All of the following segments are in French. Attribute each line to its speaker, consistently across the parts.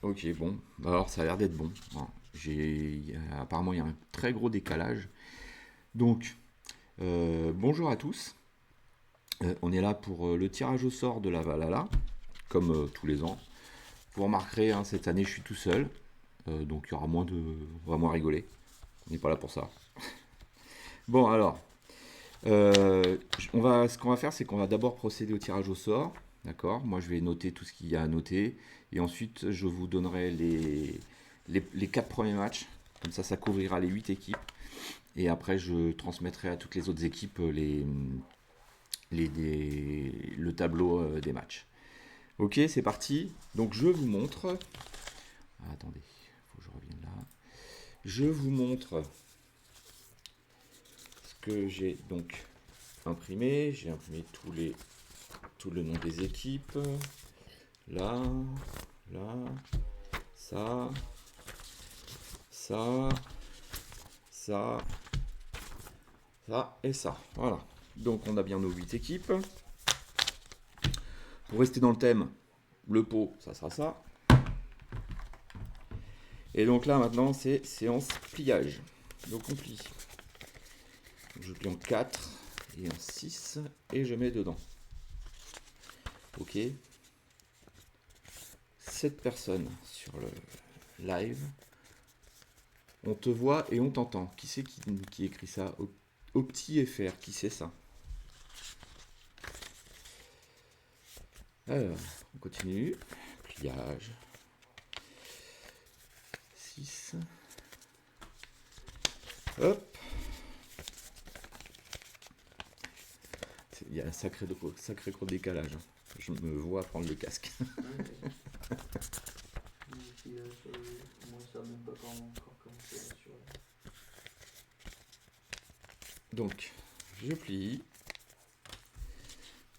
Speaker 1: Ok, bon. Alors, ça a l'air d'être bon. Bon, apparemment, il y a un très gros décalage. Donc, bonjour à tous. On est là pour le tirage au sort de la Valhalla, comme tous les ans. Vous remarquerez, hein, cette année, je suis tout seul. Donc, il y aura moins de... On va moins rigoler. On n'est pas là pour ça. Bon, alors, ce qu'on va faire, c'est qu'on va d'abord procéder au tirage au sort. D'accord. Moi, je vais noter tout ce qu'il y a à noter. Et ensuite, je vous donnerai les 4 premiers matchs. Comme ça couvrira les 8 équipes. Et après, je transmettrai à toutes les autres équipes le tableau des matchs. Ok, c'est parti. Donc, je vous montre. Ah, attendez, il faut que je revienne là. Je vous montre ce que j'ai donc imprimé. J'ai imprimé tout le nom des équipes. Là, là, ça, ça, ça, ça et ça. Voilà. Donc on a bien nos 8 équipes. Pour rester dans le thème, le pot, ça sera ça. Et donc là maintenant c'est séance pliage. Donc on plie. Donc, je plie en 4 et en 6 et je mets dedans. Ok. 7 personnes sur le live. On te voit et on t'entend. Qui c'est qui écrit ça? Au petit FR, qui c'est ça? Alors, on continue. Pliage. 6. Hop. Il y a un sacré gros décalage. Je me vois prendre le casque. Donc, je plie.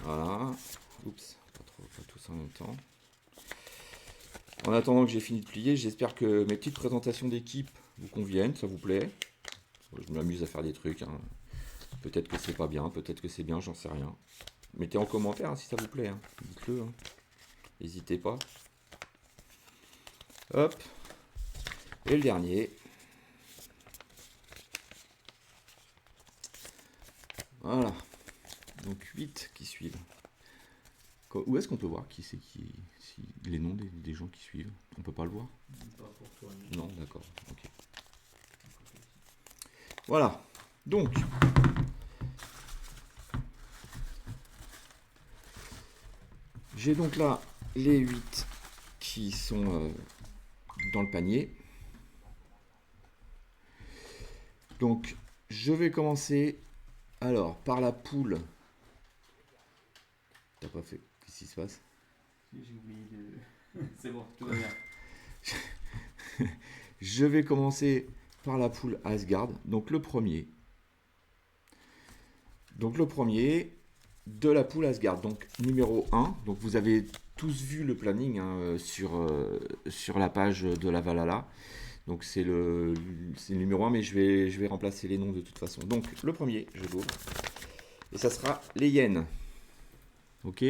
Speaker 1: Voilà. Oups, pas tous en même temps. En attendant que j'ai fini de plier, j'espère que mes petites présentations d'équipe vous conviennent, ça vous plaît. Je m'amuse à faire des trucs. Hein. Peut-être que c'est pas bien, peut-être que c'est bien, j'en sais rien. Mettez en commentaire hein, si ça vous plaît. Hein. Dites-le. Hein. N'hésitez pas. Hop. Et le dernier. Voilà. Donc 8 qui suivent. Où est-ce qu'on peut voir les noms des gens qui suivent? On peut pas le voir?
Speaker 2: Pas pour toi.
Speaker 1: Non, d'accord. Ok. Voilà. Donc. J'ai donc là les 8 qui sont dans le panier. Donc, je vais commencer alors par la poule. T'as pas fait. Qu'est-ce qui se passe?
Speaker 2: J'ai oublié de. C'est bon, tout va bien.
Speaker 1: Je vais commencer par la poule Asgard. Donc, le premier. De la poule Asgard. Donc, numéro 1. Donc, vous avez tous vu le planning hein, sur la page de la Valhalla. Donc, c'est le numéro 1, mais je vais remplacer les noms de toute façon. Donc, le premier, je l'ouvre. Et ça sera les hyènes. Ok.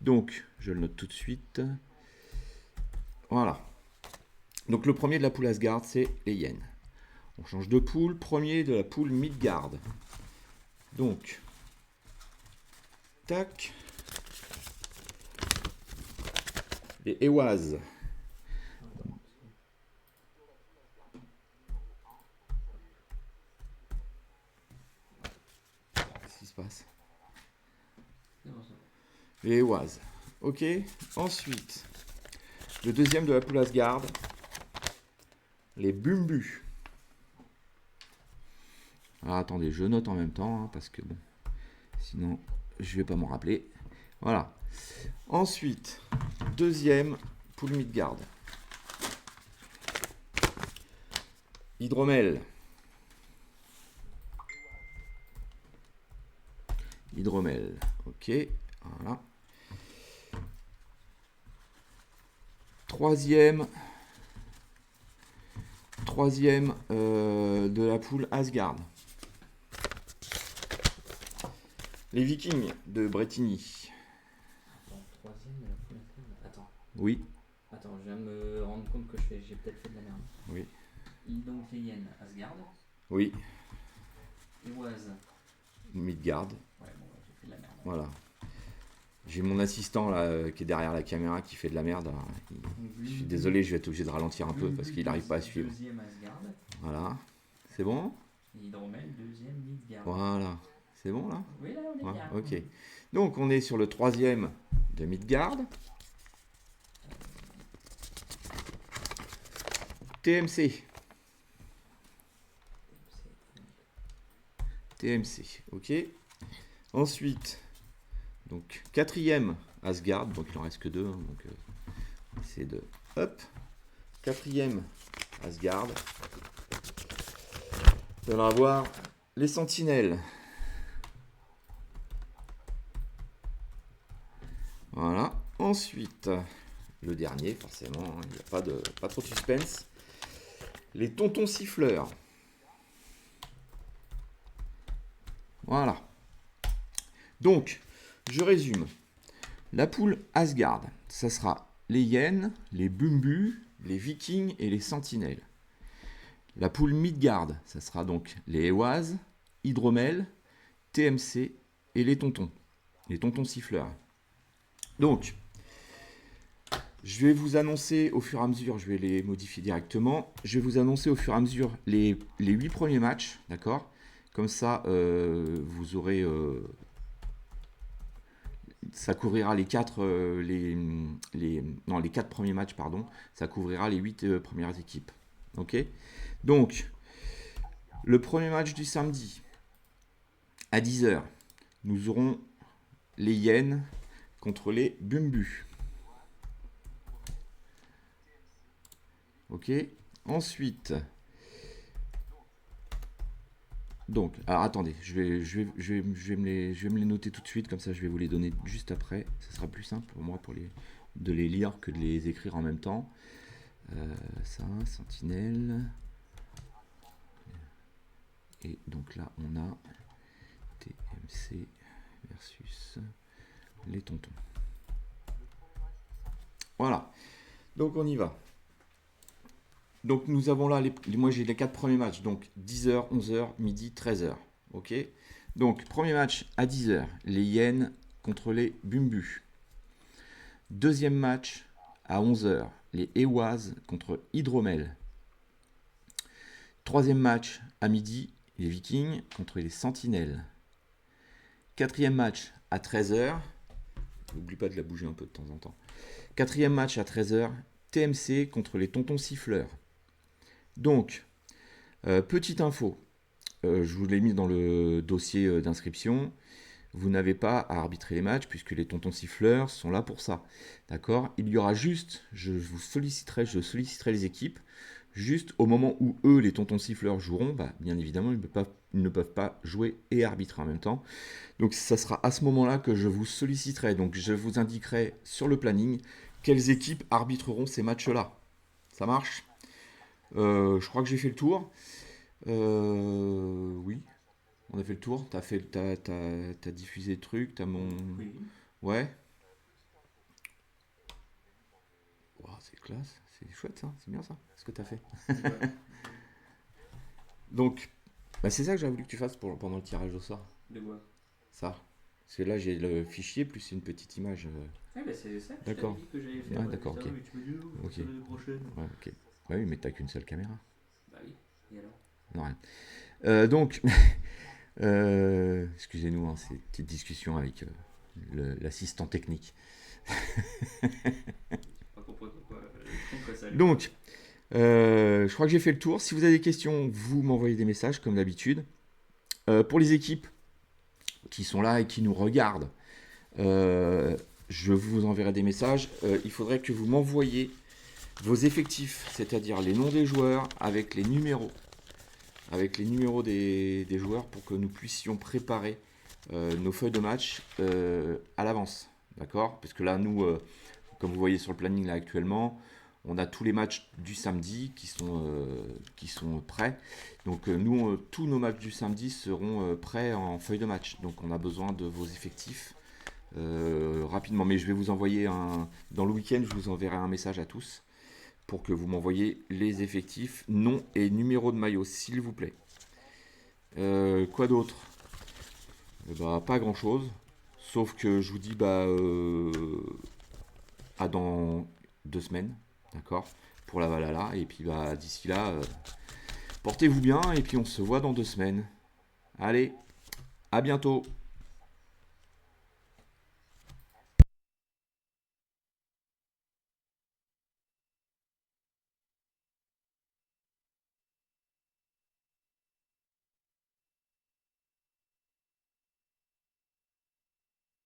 Speaker 1: Donc, je le note tout de suite. Voilà. Donc, le premier de la poule Asgard, c'est les hyènes. On change de poule. Premier de la poule Midgard. Donc, tac. Les Ewaz. Qu'est-ce qui se passe? Les Ewaz. Ok. Ensuite, le deuxième de la poule Asgard, les Bumbu. Alors attendez, je note en même temps, hein, parce que bon, sinon je vais pas m'en rappeler. Voilà. Ensuite, deuxième poule Midgard. Hydromel. Hydromel. Ok. Voilà. Troisième de la poule Asgard. Les Vikings de Bretigny.
Speaker 2: Attends, troisième de la poule Asgard. Attends.
Speaker 1: Oui.
Speaker 2: Attends, je viens de me rendre rends compte que j'ai peut-être fait de la merde.
Speaker 1: Oui.
Speaker 2: Donc les Yen, Asgard.
Speaker 1: Oui.
Speaker 2: Eoaz.
Speaker 1: Midgard.
Speaker 2: Ouais, bon, j'ai fait de la merde.
Speaker 1: Voilà. J'ai mon assistant là qui est derrière la caméra qui fait de la merde. Alors, je suis désolé, je vais être obligé de ralentir un peu parce qu'il n'arrive pas à suivre.
Speaker 2: Deuxième Asgard.
Speaker 1: Voilà. C'est bon?
Speaker 2: Et Hydromel, deuxième Midgard.
Speaker 1: Voilà. C'est bon là?
Speaker 2: Oui, là on est
Speaker 1: Ouais,
Speaker 2: bien.
Speaker 1: ok. Donc on est sur le troisième de Midgard. TMC. TMC, ok. Ensuite, donc quatrième Asgard, donc il en reste que deux, hein, donc on va essayer de hop. Quatrième Asgard. On va avoir les Sentinelles. Voilà. Ensuite, le dernier, forcément, hein, il n'y a pas trop de suspense. Les Tontons Siffleurs. Voilà. Donc, je résume. La poule Asgard, ça sera les Hyènes, les Bumbus, les Vikings et les Sentinelles. La poule Midgard, ça sera donc les Eoaz, Hydromel, TMC et les Tontons Siffleurs. Donc, je vais vous annoncer au fur et à mesure, je vais les modifier directement, je vais vous annoncer au fur et à mesure les 8 premiers matchs, d'accord? Comme ça, vous aurez... ça couvrira les 4 premiers matchs, pardon. Ça couvrira les 8 premières équipes. Ok? Donc, le premier match du samedi, à 10h, nous aurons les Hyènes contre les Bumbus. Ok? Ensuite, donc, alors attendez, je vais me les noter tout de suite, comme ça je vais vous les donner juste après. Ça sera plus simple pour moi de les lire que de les écrire en même temps. Ça, Sentinelle. Et donc là, on a TMC versus les Tontons. Voilà. Donc on y va. Donc nous avons là, moi j'ai les 4 premiers matchs, donc 10h, 11h, midi, 13h. Ok. Donc premier match à 10h, les Hyènes contre les Bumbus. Deuxième match à 11h, les Eoaz contre Hydromel. Troisième match à midi, les Vikings contre les Sentinelles. Quatrième match à 13h. N'oublie pas de la bouger un peu de temps en temps. Quatrième match à 13h, TMC contre les Tontons Siffleurs. Donc, petite info, je vous l'ai mis dans le dossier d'inscription. Vous n'avez pas à arbitrer les matchs puisque les Tontons Siffleurs sont là pour ça. D'accord? Il y aura juste, je solliciterai les équipes, juste au moment où eux, les Tontons Siffleurs, joueront, bien évidemment, ils ne peuvent pas jouer et arbitrer en même temps. Donc ça sera à ce moment-là que je vous solliciterai. Donc je vous indiquerai sur le planning quelles équipes arbitreront ces matchs-là. Ça marche? Je crois que j'ai fait le tour. Oui, on a fait le tour. T'as diffusé le truc, t'as mon...
Speaker 2: Oui.
Speaker 1: Ouais. Wow, c'est classe, c'est chouette ça, c'est bien ça, ce que t'as fait.
Speaker 2: Ouais.
Speaker 1: Donc, c'est ça que j'avais voulu que tu fasses pendant le tirage au sort.
Speaker 2: De quoi?
Speaker 1: Ça. Parce que là, j'ai le fichier plus une petite image.
Speaker 2: Ouais, c'est ça que
Speaker 1: D'accord.
Speaker 2: je t'avais dit que j'allais faire.
Speaker 1: Ouais, d'accord, ok.
Speaker 2: Mais tu me dis, non,
Speaker 1: Ok.
Speaker 2: c'est l'année prochaine.
Speaker 1: Ouais, ok. Ouais, oui, mais t'as qu'une seule caméra.
Speaker 2: Bah oui, et alors?
Speaker 1: Non, rien. Donc, excusez-nous, hein, c'est une petite discussion avec l'assistant technique.
Speaker 2: Pas compris pourquoi ça allait.
Speaker 1: Donc, je crois que j'ai fait le tour. Si vous avez des questions, vous m'envoyez des messages comme d'habitude. Pour les équipes qui sont là et qui nous regardent, je vous enverrai des messages. Il faudrait que vous m'envoyiez vos effectifs, c'est-à-dire les noms des joueurs avec les numéros des joueurs pour que nous puissions préparer nos feuilles de match à l'avance. D'accord? Parce que là, nous, comme vous voyez sur le planning là actuellement, on a tous les matchs du samedi qui sont prêts. Donc nous, tous nos matchs du samedi seront prêts en feuille de match. Donc on a besoin de vos effectifs rapidement. Mais je vais vous envoyer dans le week-end, je vous enverrai un message à tous pour que vous m'envoyiez les effectifs, nom et numéro de maillot, s'il vous plaît. Quoi d'autre? Pas grand chose. Sauf que je vous dis à dans 2 semaines. D'accord? Pour la Valhalla. Et puis d'ici là, portez-vous bien et puis on se voit dans 2 semaines. Allez, à bientôt!